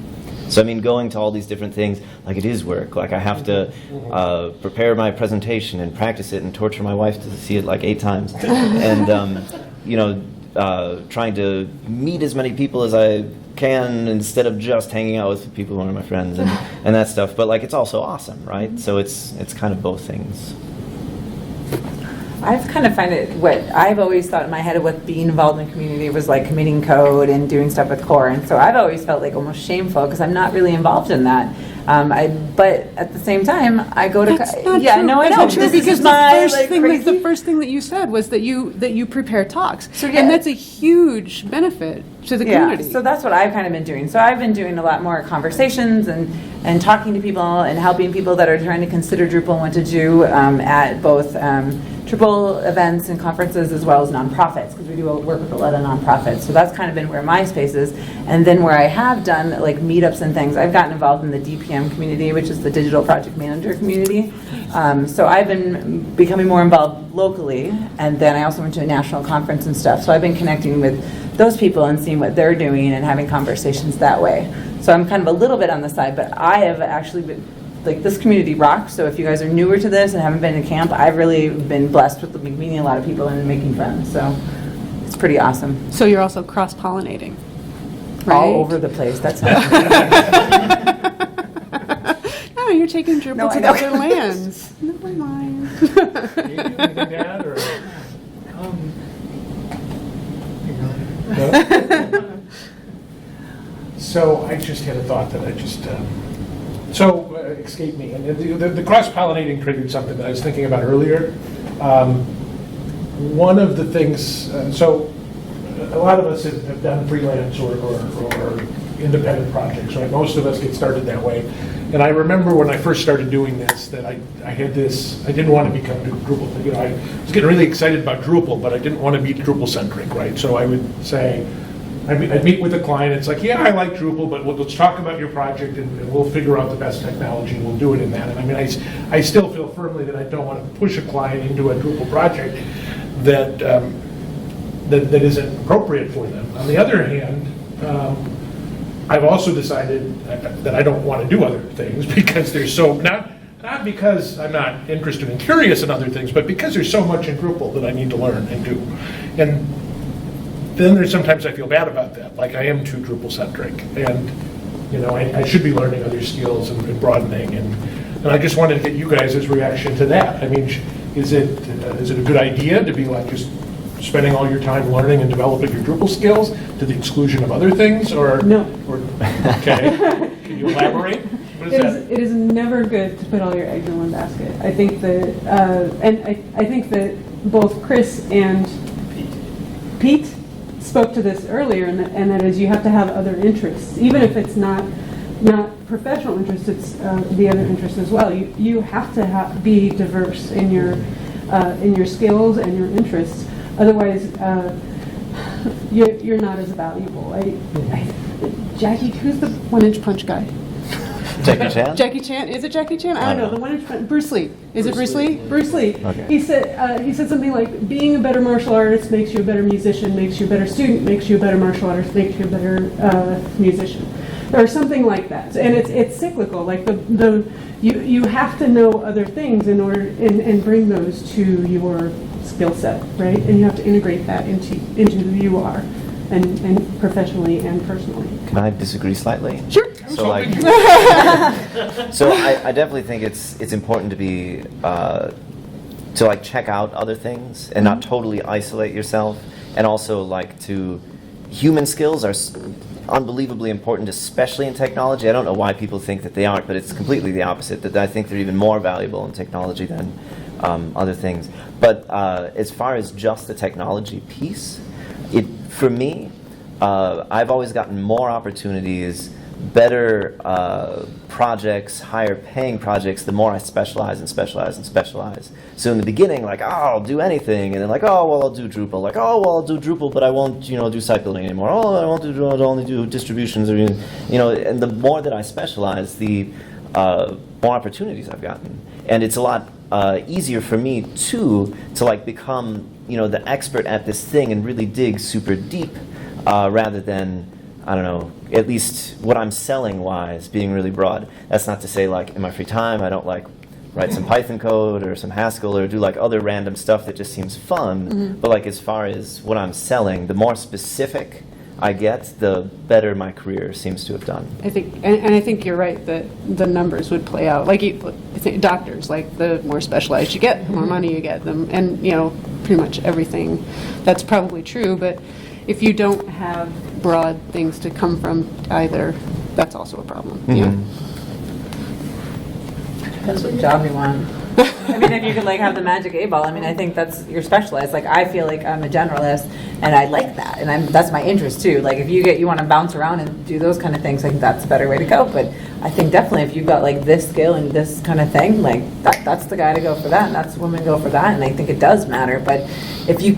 So I mean, going to all these different things, like it is work. Like I have to prepare my presentation and practice it and torture my wife to see it like 8 times. And, trying to meet as many people as I can instead of just hanging out with people who are my friends and that stuff. But like it's also awesome, right? So it's kind of both things. I've kind of find it, what I've always thought in my head of what being involved in the community was like committing code and doing stuff with core. And so I've always felt like almost shameful because I'm not really involved in that. But at the same time, I go to... That's not yeah, true. no, I That's know. not true This because is my, the first thing that you said was that you prepare talks. So, yeah. And that's a huge benefit to the community. So that's what I've kind of been doing. So I've been doing a lot more conversations and talking to people and helping people that are trying to consider Drupal and what to do at both Drupal events and conferences as well as nonprofits, because we do work with a lot of nonprofits. So that's kind of been where my space is. And then where I have done like meetups and things, I've gotten involved in the DPM community, which is the Digital Project Manager community. So I've been becoming more involved locally, and then I also went to a national conference and stuff. So I've been connecting with those people and seeing what they're doing and having conversations that way. So I'm kind of a little bit on the side, but I have actually been, like, this community rocks. So if you guys are newer to this and haven't been to camp, I've really been blessed with meeting a lot of people and making friends. So it's pretty awesome. So you're also cross-pollinating, right? All over the place. That's No, you're taking Drupal No, I to know. other lands. Never mind. Anything to add, or? No? So I just had a thought that I just, escaped me. And the cross-pollinating triggered something that I was thinking about earlier. One of the things, so a lot of us have done freelance or independent projects, right? Most of us get started that way. And I remember when I first started doing this, that I had this, I didn't want to become Drupal. You know, I was getting really excited about Drupal, but I didn't want to be Drupal-centric, right? So I would say, I'd meet with a client, it's like, yeah, I like Drupal, but let's talk about your project and we'll figure out the best technology and we'll do it in that. And I mean, I still feel firmly that I don't want to push a client into a Drupal project that isn't appropriate for them. On the other hand, I've also decided that I don't want to do other things because there's so, not because I'm not interested and curious in other things, but because there's so much in Drupal that I need to learn and do. And then there's sometimes I feel bad about that, like I am too Drupal-centric, and you know, I should be learning other skills and broadening, and I just wanted to get you guys' reaction to that. I mean, is it a good idea to be like just spending all your time learning and developing your Drupal skills to the exclusion of other things, or No. Okay, can you elaborate? What is that? It is never good to put all your eggs in one basket. I think that, I think that both Chris and Pete spoke to this earlier, and that is you have to have other interests, even if it's not professional interests. It's the other interests as well. You have to be diverse in your skills and your interests. Otherwise, you're not as valuable. Jackie, who's the 1-inch punch guy? Jackie Chan? Jackie Chan? Is it Jackie Chan? I don't know. The 1-inch punch. Bruce Lee. Is it Bruce Lee? Bruce Lee. Okay. He said something like, being a better martial artist makes you a better musician, makes you a better student, makes you a better martial artist, makes you a better musician, or something like that. And it's cyclical. Like you have to know other things in order and bring those to your skill set, right? And you have to integrate that into who you are, and professionally and personally. Can I disagree slightly? Sure. So like, so I definitely think it's important to be to like check out other things and not totally isolate yourself, and also like human skills are unbelievably important, especially in technology. I don't know why people think that they aren't, but it's completely the opposite. That I think they're even more valuable in technology than other things. But as far as just the technology piece, for me, I've always gotten more opportunities, better projects, higher paying projects, the more I specialize and specialize and specialize. So in the beginning, like, oh, I'll do anything, and then like, oh, well, I'll do Drupal. Like, oh, well, I'll do Drupal, but I won't, do site building anymore. Oh, I won't do Drupal, I'll only do distributions, or, and the more that I specialize, the more opportunities I've gotten. And it's a lot easier for me, too, to like become, the expert at this thing and really dig super deep, rather than, I don't know, at least what I'm selling wise being really broad. That's not to say like in my free time I don't like write some Python code or some Haskell or do like other random stuff that just seems fun. Mm-hmm. But like as far as what I'm selling, the more specific I get, the better my career seems to have done. I think, and I think you're right that the numbers would play out. Like I think doctors, like the more specialized you get, the more money you get them, and pretty much everything. That's probably true, but if you don't have broad things to come from either, that's also a problem. Mm-hmm. Yeah. That's what job you want. I mean, if you could like have the magic 8-ball, I mean, I think that's, you're specialized. Like, I feel like I'm a generalist, and I like that, and that's my interest too. Like, if you want to bounce around and do those kind of things, I think that's a better way to go. But I think definitely if you've got like this skill and this kind of thing, like that's the guy to go for that, and that's the woman to go for that, and I think it does matter. But if you,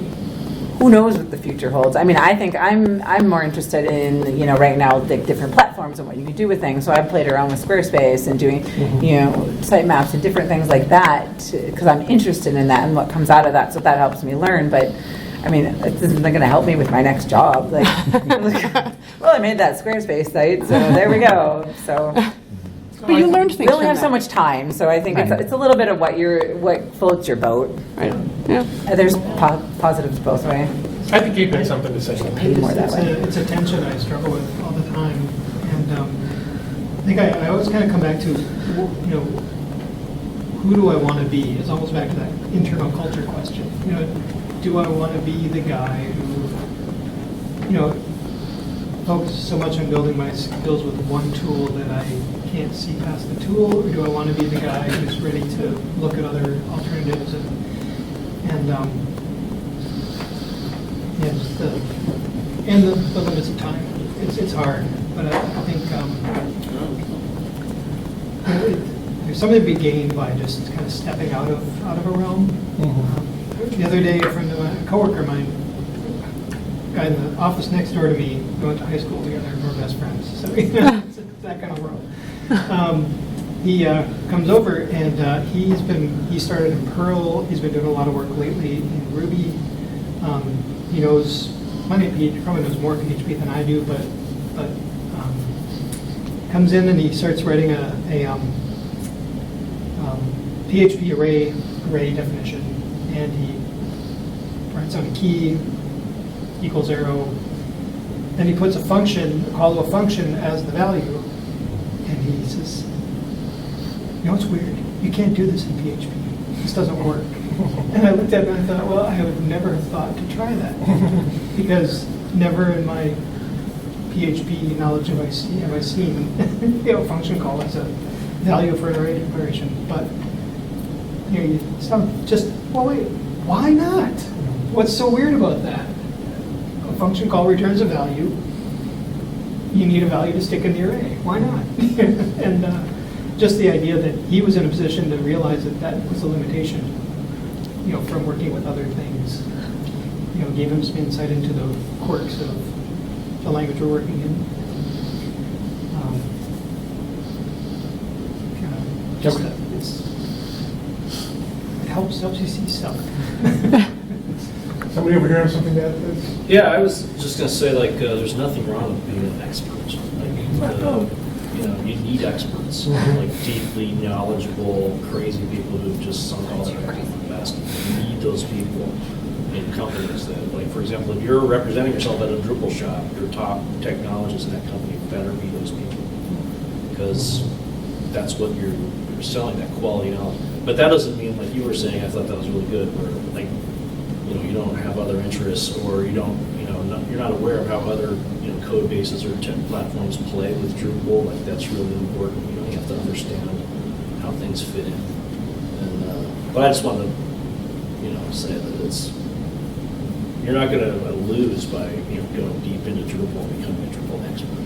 who knows what the future holds? I mean, I think I'm more interested in, right now, like different platforms and what you can do with things. So I've played around with Squarespace and doing, sitemaps and different things like that because I'm interested in that and what comes out of that. So that helps me learn. But I mean, it isn't going to help me with my next job. Like, well, I made that Squarespace site, so there we go. So. But you learned things. We only from have so that. much time, so I think it's a little bit of what floats your boat. Right. Yeah. There's positives both ways. I think you've got something to say. Paid more that way. It's a tension I struggle with all the time, and I think I always kind of come back to, who do I want to be? It's almost back to that internal culture question. Do I want to be the guy who, focuses so much on building my skills with one tool that I can't see past the tool, or do I want to be the guy who's ready to look at other alternatives and the limits of time? It's hard, but I think there's something to be gained by just kind of stepping out of a realm. The other day, a coworker of mine, guy in the office next door to me, we went to high school together, and we're best friends. So it's that kind of world. He comes over and he started in Perl. He's been doing a lot of work lately in Ruby. He knows plenty of PHP, probably knows more PHP than I do, but comes in and he starts writing a PHP array definition, and he writes out a key equals arrow. Then he puts a call to a function as the value, and he says, it's weird. You can't do this in PHP. This doesn't work. And I looked at him and I thought, well, I would never have thought to try that because never in my PHP knowledge have I seen function call as a value for an array declaration. But you stop just, well, wait, why not? What's so weird about that? A function call returns a value. You need a value to stick in the array. Why not? And just the idea that he was in a position to realize that was a limitation, from working with other things, gave him some insight into the quirks of the language we're working in. It helps you see stuff. Somebody over here have something to add to this? Yeah, I was just going to say, there's nothing wrong with being an expert. You need experts, like deeply knowledgeable, crazy people who've just sunk all their effort in the basket. You need those people in companies that, for example, if you're representing yourself at a Drupal shop, your top technologists in that company better be those people, because that's what you're selling, that quality knowledge. But that doesn't mean, like you were saying, I thought that was really good, where you don't have other interests, or you're not aware of how other code bases or tech platforms play with Drupal. That's really important. You have to understand how things fit in. And but I just want to say that you're not going to lose by going deep into Drupal and becoming a Drupal expert.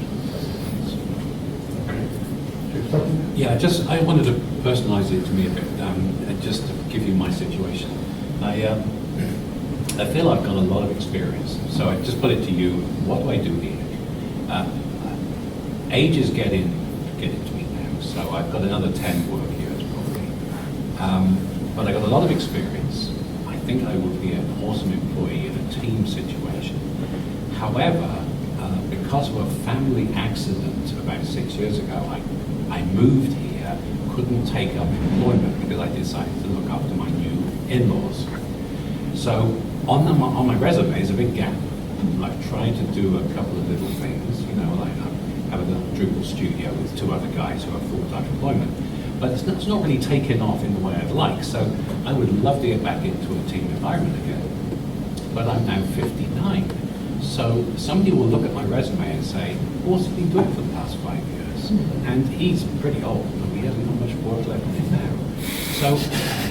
Yeah, I wanted to personalize it to me a bit, and just to give you my situation. I feel I've got a lot of experience, so I just put it to you, what do I do here? Age is getting to me now, so I've got another 10 work years probably. But I've got a lot of experience. I think I would be an awesome employee in a team situation. However, because of a family accident about 6 years ago, I moved here, couldn't take up employment because I decided to look after my new in-laws. So on my resume is a big gap. I've tried to do a couple of little things, like I have a little Drupal studio with 2 other guys who have full-time employment. But it's not really taken off in the way I'd like. So I would love to get back into a team environment again. But I'm now 59. So somebody will look at my resume and say, what's he been doing for the past 5 years? And he's pretty old, and he hasn't got much work left in him now. So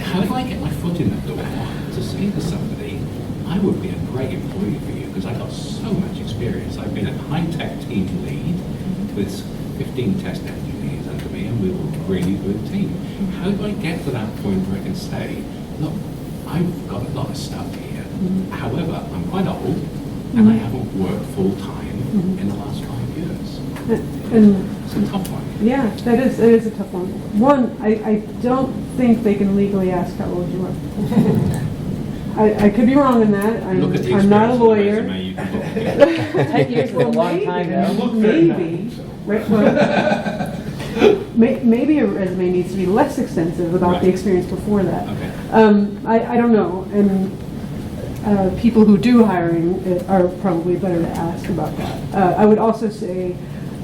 how do I get my foot in the door to say to somebody, I would be a great employee for you because I've got so much experience. I've been a high-tech team lead with 15 test engineers under me, and we're a really good team. How do I get to that point where I can say, look, I've got a lot of stuff here. However, I'm quite old, and I haven't worked full-time in the last 5 years. And It's a tough one. yeah, it is a tough one. One, I don't think they can legally ask how old you are. I could be wrong in that. Look at the I'm not a experience lawyer. on the resume, you can look at it. 10 years is a long time, though. Maybe, right, well, maybe a resume needs to be less extensive about Right. the experience before that. Okay. I don't know, and people who do hiring are probably better to ask about that. I would also say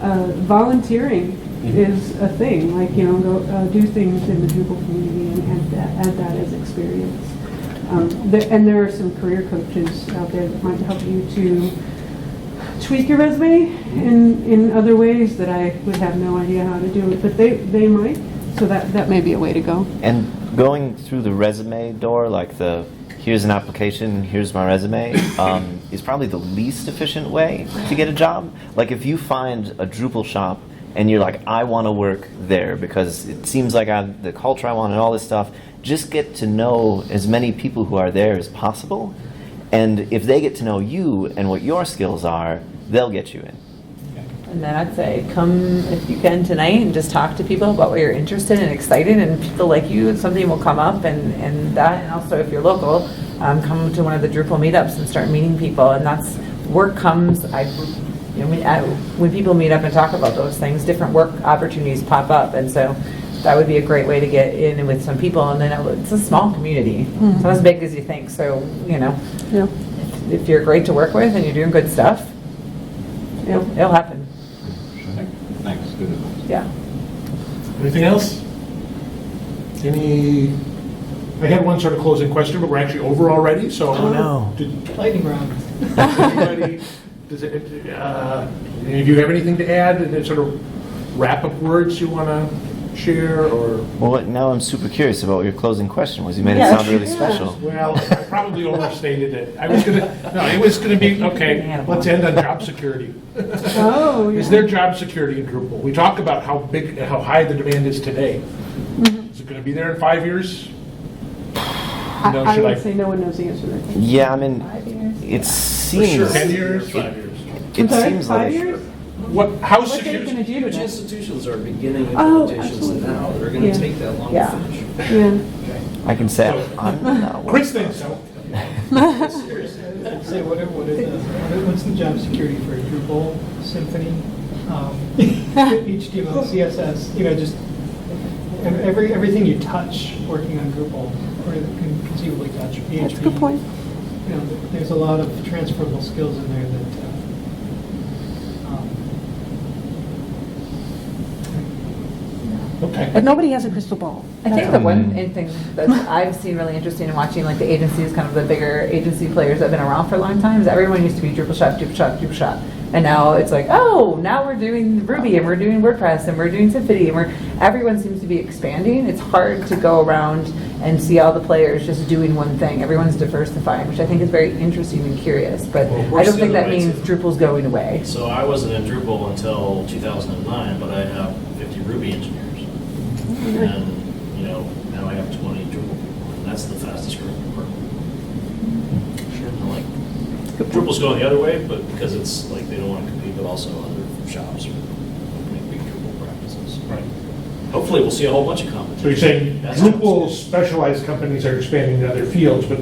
volunteering is a thing, like, go do things in the Drupal community and add that as experience. And there are some career coaches out there that might help you to tweak your resume in other ways that I would have no idea how to do it, but they might, so that may be a way to go. And going through the resume door, like here's an application, here's my resume, is probably the least efficient way to get a job. Like if you find a Drupal shop and you're like, I want to work there because it seems like the culture I want and all this stuff, just get to know as many people who are there as possible. And if they get to know you and what your skills are, they'll get you in. And then I'd say come if you can tonight and just talk to people about what you're interested in and excited, and people like you, and something will come up, and that, and also if you're local, come to one of the Drupal meetups and start meeting people, and that's, work comes, when people meet up and talk about those things, different work opportunities pop up, and so that would be a great way to get in with some people, and then it's a small community. It's not as big as you think, so, Yeah. if you're great to work with and you're doing good stuff, it'll happen. Thanks, good advice. Yeah. Anything else? I had one sort of closing question, but we're actually over already, so. Oh, no. Lightning round. Anybody, any of you have anything to add, and sort of wrap-up words you want to share, or? Well, now I'm super curious about what your closing question was. You made it Yeah. sound really special. Well, I probably overstated it. It was gonna be, okay, let's end on job security. Oh, Is there job security in Drupal? We talk about how high the demand is today. Is it gonna be there in 5 years? No, I should would say no one knows the answer to that question. Yeah, I mean, it seems 10 years? 5 years. it Sorry, seems 5 like years? How What are they secure? going to do Huge to that? institutions are beginning Oh, implementations absolutely. now that are going Yeah. to take that long Yeah. to finish. Yeah. I can say I'm not. Chris thinks so. I'd say what's the job security for Drupal, Symfony, HTML, CSS, just everything you touch working on Drupal, or that can conceivably touch PHP. That's a good point. There's a lot of transferable skills in there that Okay. But nobody has a crystal ball. I think the one thing that I've seen really interesting in watching like the agencies, kind of the bigger agency players that have been around for a long time, is everyone used to be Drupal Shop, Drupal Shop, Drupal Shop. And now it's like, oh, now we're doing Ruby and we're doing WordPress and we're doing Symfony and everyone seems to be expanding. It's hard to go around and see all the players just doing one thing. Everyone's diversifying, which I think is very interesting and curious. But Well, I worse don't the think that other way, means too. Drupal's going away. So I wasn't in Drupal until 2009, but I have 50 Ruby engineers. And, now I have 20 Drupal people, and that's the fastest growing department. Like, Drupal's going the other way, but because it's like they don't want to compete with also other shops or make big Drupal practices. Right. Hopefully, we'll see a whole bunch of competition. So you're saying That's Drupal specialized companies are expanding to other fields, but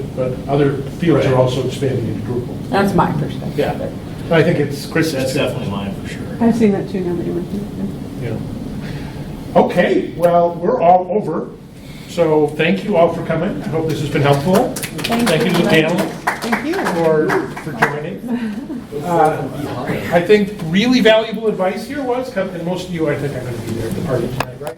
other fields are Right. also expanding into Drupal. That's my perspective. Yeah. But I think it's Chris's. That's too. definitely mine for sure. I've seen that too now that you mention it. Yeah. Okay, well, we're all over. So thank you all for coming. I hope this has been helpful. Thank you to the panel Thank you. for joining. I think really valuable advice here was, and most of you, I think, are going to be there at the party tonight, right?